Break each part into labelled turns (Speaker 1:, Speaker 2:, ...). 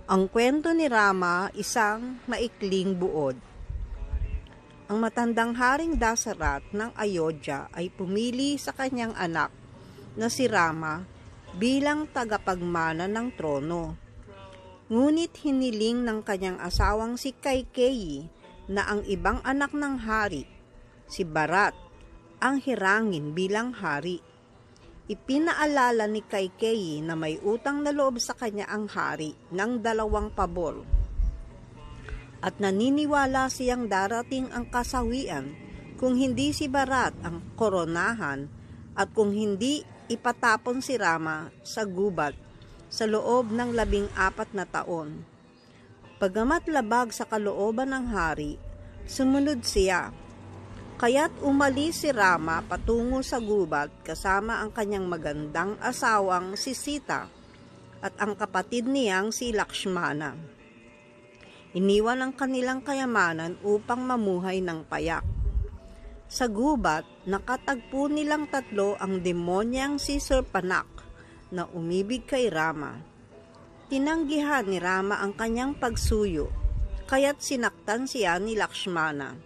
Speaker 1: Ang kwento ni Rama, isang maikling buod. Ang matandang Haring Dasarat ng Ayodhya ay pumili sa kanyang anak na si Rama bilang tagapagmana ng trono. Ngunit hiniling ng kanyang asawang si Kaikeyi na ang ibang anak ng hari, si Bharat, ang hirangin bilang hari. Ipinaalala ni Kaikeyi na may utang na loob sa kanya ang hari ng 2 pabor. At naniniwala siyang darating ang kasawian kung hindi si Bharat ang koronahan at kung hindi ipatapon si Rama sa gubat sa loob ng 14 na taon. Pagamat labag sa kalooban ng hari, sumunod siya. Kaya't umalis si Rama patungo sa gubat kasama ang kanyang magandang asawang si Sita at ang kapatid niyang si Lakshmana. Iniwan ang kanilang kayamanan upang mamuhay ng payak. Sa gubat, nakatagpo nilang 3 ang demonyang si Surpanak na umibig kay Rama. Tinanggihan ni Rama ang kanyang pagsuyo, kaya't sinaktan siya ni Lakshmana.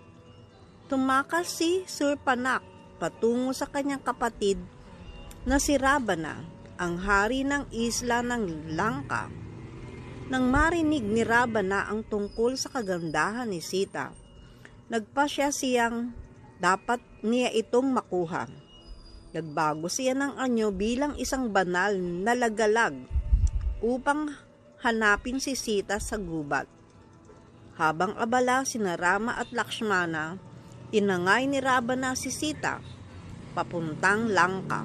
Speaker 1: Tumakas si Surpanak patungo sa kanyang kapatid na si Ravana, ang hari ng isla ng Lanka. Nang marinig ni Ravana ang tungkol sa kagandahan ni Sita, nagpasya siyang dapat niya itong makuha. Nagbago siya ng anyo bilang isang banal na lagalag upang hanapin si Sita sa gubat. Habang abala sina Rama at Lakshmana, tinangay ni Ravana si Sita papuntang Lanka.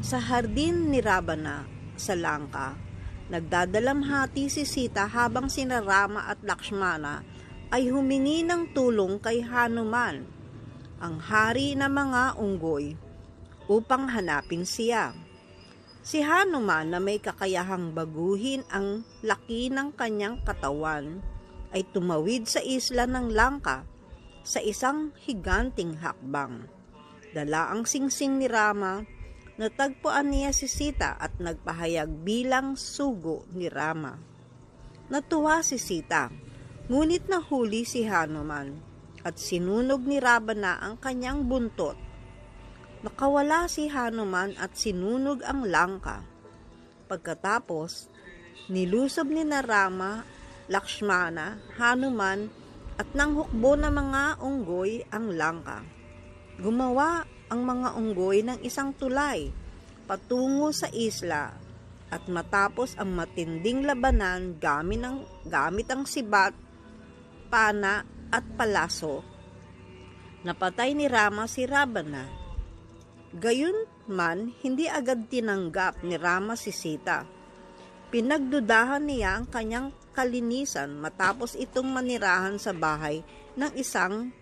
Speaker 1: Sa hardin ni Ravana sa Lanka, nagdadalamhati si Sita habang sina Rama at Lakshmana ay humingi ng tulong kay Hanuman, ang hari ng mga unggoy, upang hanapin siya. Si Hanuman na may kakayahang baguhin ang laki ng kanyang katawan ay tumawid sa isla ng Lanka sa isang higanting hakbang. Dala ang singsing ni Rama, natagpuan niya si Sita at nagpahayag bilang sugo ni Rama. Natuwa si Sita, ngunit nahuli si Hanuman at sinunog ni Ravana ang kanyang buntot. Nakawala si Hanuman at sinunog ang Lanka. Pagkatapos, nilusob ni Rama, Lakshmana, Hanuman at nang hukbo ng mga unggoy ang Lanka. Gumawa ang mga unggoy ng isang tulay patungo sa isla at matapos ang matinding labanan gamit ang sibat, pana at palaso, napatay ni Rama si Ravana. Gayunman, hindi agad tinanggap ni Rama si Sita. Pinagdudahan niya ang kanyang kalinisan matapos itong manirahan sa bahay ng isang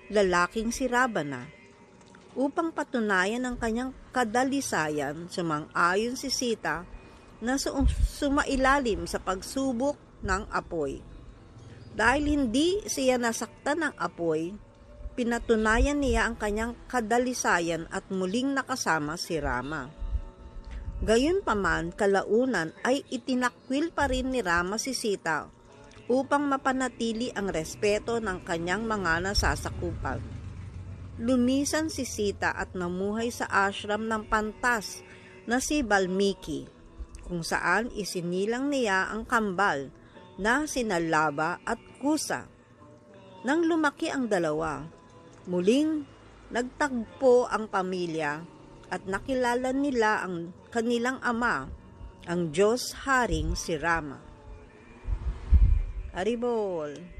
Speaker 1: lalaking si Ravana. Upang patunayan ang kanyang kadalisayan, sumang-ayon si Sita na sumailalim sa pagsubok ng apoy. Dahil hindi siya nasaktan ng apoy, pinatunayan niya ang kanyang kadalisayan at muling nakasama si Rama. Gayunpaman, kalaunan ay itinakwil pa rin ni Rama si Sita upang mapanatili ang respeto ng kanyang mga nasasakupan. Lumisan si Sita at namuhay sa ashram ng pantas na si Valmiki, kung saan isinilang niya ang kambal na sina Lava at Kusa. Nang lumaki ang dalawa, muling nagtagpo ang pamilya at nakilala nila ang kanilang ama, ang Diyos Haring si Rama. Haribol!